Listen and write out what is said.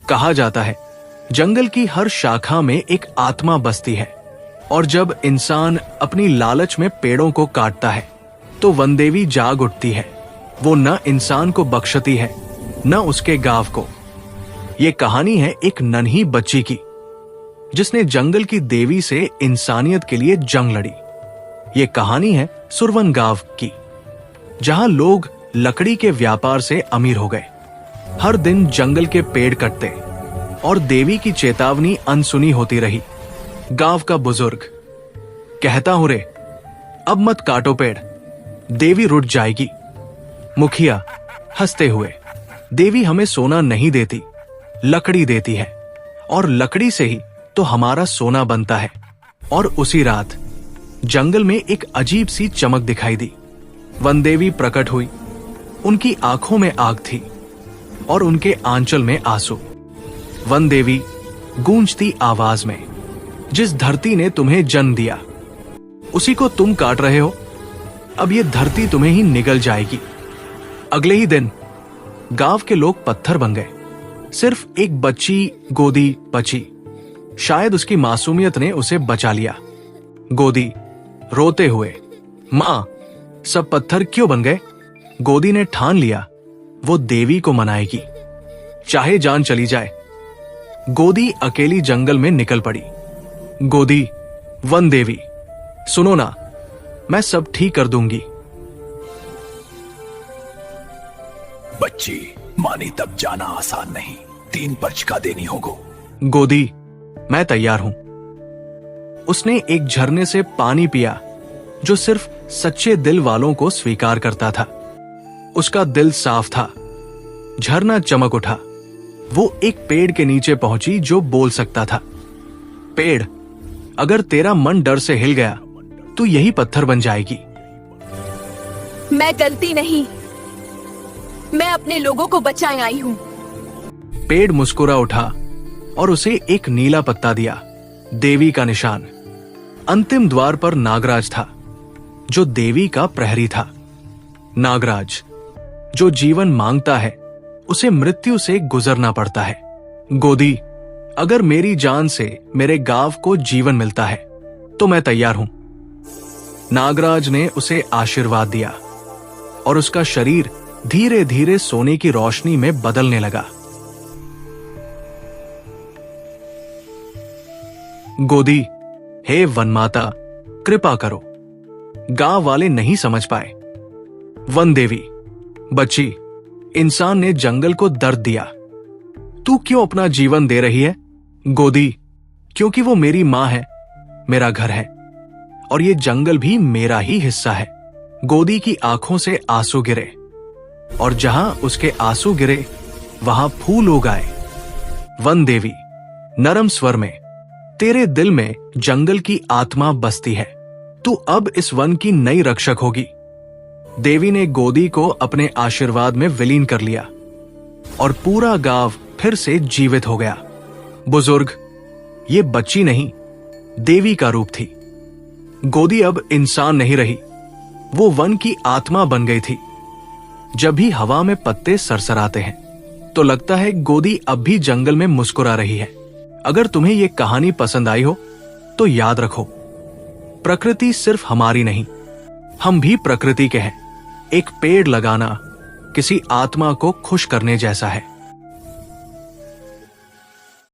कहा जाता है जंगल की हर शाखा में एक आत्मा बसती है, और जब इंसान अपनी लालच में पेड़ों को काटता है तो वनदेवी जाग उठती है। वो न इंसान को बख्शती है न उसके गांव को। ये कहानी है एक नन्ही बच्ची की जिसने जंगल की देवी से इंसानियत के लिए जंग लड़ी। ये कहानी है सुरवन गांव की, जहां लोग लकड़ी के व्यापार से अमीर हो गए, हर दिन जंगल के पेड़ कटते और देवी की चेतावनी अनसुनी होती रही। गांव का बुजुर्ग कहता हूं रे, अब मत काटो पेड़, देवी रुठ जाएगी। मुखिया हंसते हुए, देवी हमें सोना नहीं देती, लकड़ी देती है, और लकड़ी से ही तो हमारा सोना बनता है। और उसी रात जंगल में एक अजीब सी चमक दिखाई दी। वनदेवी प्रकट हुई। उनकी आंखों में आग थी और उनके आंचल में आंसू। वनदेवी गूंजती आवाज में, जिस धरती ने तुम्हें जन्म दिया उसी को तुम काट रहे हो। अब ये धरती तुम्हें ही निगल जाएगी। अगले ही दिन गांव के लोग पत्थर बन गए। सिर्फ एक बच्ची गोदी बची। शायद उसकी मासूमियत ने उसे बचा लिया। गोदी रोते हुए, मां, सब पत्थर क्यों बन गए? गोदी ने ठान लिया वो देवी को मनाएगी, चाहे जान चली जाए। गोदी अकेली जंगल में निकल पड़ी। गोदी, वन देवी, सुनो ना, मैं सब ठीक कर दूंगी। बच्ची, मानी तब जाना आसान नहीं, 3 पर्चका देनी होगो। गोदी, मैं तैयार हूं। उसने एक झरने से पानी पिया जो सिर्फ सच्चे दिल वालों को स्वीकार करता था। उसका दिल साफ था। झरना चमक उठा। वो एक पेड़ के नीचे पहुंची जो बोल सकता था। पेड़, अगर तेरा मन डर से हिल गया तो यही पत्थर बन जाएगी। मैं गलती नहीं, मैं अपने लोगों को बचाए आई हूं। पेड़ मुस्कुरा उठा और उसे एक नीला पत्ता दिया, देवी का निशान। अंतिम द्वार पर नागराज था जो देवी का प्रहरी था। नागराज जो जीवन मांगता है उसे मृत्यु से गुजरना पड़ता है। गोदी, अगर मेरी जान से मेरे गांव को जीवन मिलता है तो मैं तैयार हूं। नागराज ने उसे आशीर्वाद दिया और उसका शरीर धीरे धीरे सोने की रोशनी में बदलने लगा। गोदी, हे वनमाता, कृपा करो। गांव वाले नहीं समझ पाए। वन देवी, बच्ची, इंसान ने जंगल को दर्द दिया, तू क्यों अपना जीवन दे रही है? गोदी, क्योंकि वो मेरी मां है, मेरा घर है, और ये जंगल भी मेरा ही हिस्सा है। गोदी की आंखों से आंसू गिरे, और जहां उसके आंसू गिरे वहां फूल उगाए। वन देवी नरम स्वर में, तेरे दिल में जंगल की आत्मा बसती है, तू अब इस वन की नई रक्षक होगी। देवी ने गोदी को अपने आशीर्वाद में विलीन कर लिया और पूरा गांव फिर से जीवित हो गया। बुजुर्ग, ये बच्ची नहीं, देवी का रूप थी। गोदी अब इंसान नहीं रही, वो वन की आत्मा बन गई थी। जब भी हवा में पत्ते सरसराते हैं तो लगता है गोदी अब भी जंगल में मुस्कुरा रही है। अगर तुम्हें ये कहानी पसंद आई हो तो याद रखो, प्रकृति सिर्फ हमारी नहीं, हम भी प्रकृति के हैं। एक पेड़ लगाना किसी आत्मा को खुश करने जैसा है।